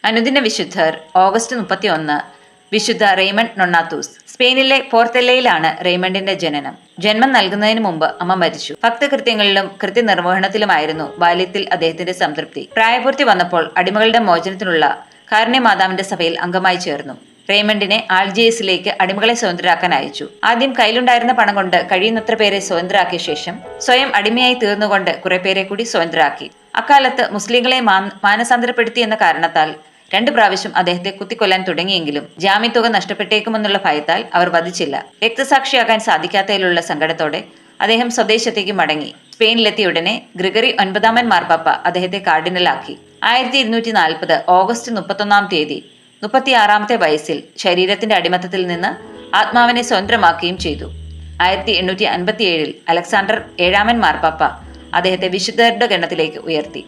അനുദിന വിശുദ്ധർ ഓഗസ്റ്റ് 31 വിശുദ്ധ റെയ്മണ്ട് നൊണ്ണാത്തൂസ്. സ്പെയിനിലെ പോർത്തല്ലയിലാണ് റെയ്മണ്ടിന്റെ ജനനം. ജന്മം നൽകുന്നതിന് മുമ്പ് അമ്മ മരിച്ചു. ഭക്തകൃത്യങ്ങളിലും കൃത്യനിർവഹണത്തിലുമായിരുന്നു ബാല്യത്തിൽ അദ്ദേഹത്തിന്റെ സംതൃപ്തി. പ്രായപൂർത്തി വന്നപ്പോൾ അടിമകളുടെ മോചനത്തിനുള്ള കാരുണ്യമാതാവിന്റെ സഭയിൽ അംഗമായി ചേർന്നു. റെയ്മണ്ടിനെ ആൾജിയേഴ്സിലേക്ക് അടിമകളെ സ്വതന്ത്രരാക്കാൻ അയച്ചു. ആദ്യം കയ്യിലുണ്ടായിരുന്ന പണം കൊണ്ട് കഴിയുന്നത്ര പേരെ സ്വതന്ത്രരാക്കിയ ശേഷം സ്വയം അടിമയായി തീർന്നുകൊണ്ട് കുറെ പേരെ കൂടി സ്വതന്ത്രരാക്കി. അക്കാലത്ത് മുസ്ലിങ്ങളെ മാനസാന്തരപ്പെടുത്തി എന്ന കാരണത്താൽ 2 പ്രാവശ്യം അദ്ദേഹത്തെ കുത്തിക്കൊല്ലാൻ തുടങ്ങിയെങ്കിലും ജാമ്യത്തുക നഷ്ടപ്പെട്ടേക്കുമെന്നുള്ള ഭയത്താൽ അവർ വധിച്ചില്ല. രക്തസാക്ഷിയാകാൻ സാധിക്കാത്തതിലുള്ള സങ്കടത്തോടെ അദ്ദേഹം സ്വദേശത്തേക്ക് മടങ്ങി. സ്പെയിനിലെത്തിയ ഉടനെ ഗ്രിഗറി 9 മാർപ്പാപ്പ അദ്ദേഹത്തെ കാർഡിനലാക്കി. 1240 ഓഗസ്റ്റ് 31 36-ാമത്തെ വയസ്സിൽ ശരീരത്തിന്റെ അടിമത്തത്തിൽ നിന്ന് ആത്മാവിനെ സ്വതന്ത്രമാക്കുകയും ചെയ്തു. 1857 അലക്സാണ്ടർ 7 മാർപ്പാപ്പ അദ്ദേഹത്തെ വിശുദ്ധരുടെ ഗണത്തിലേക്ക് ഉയർത്തി.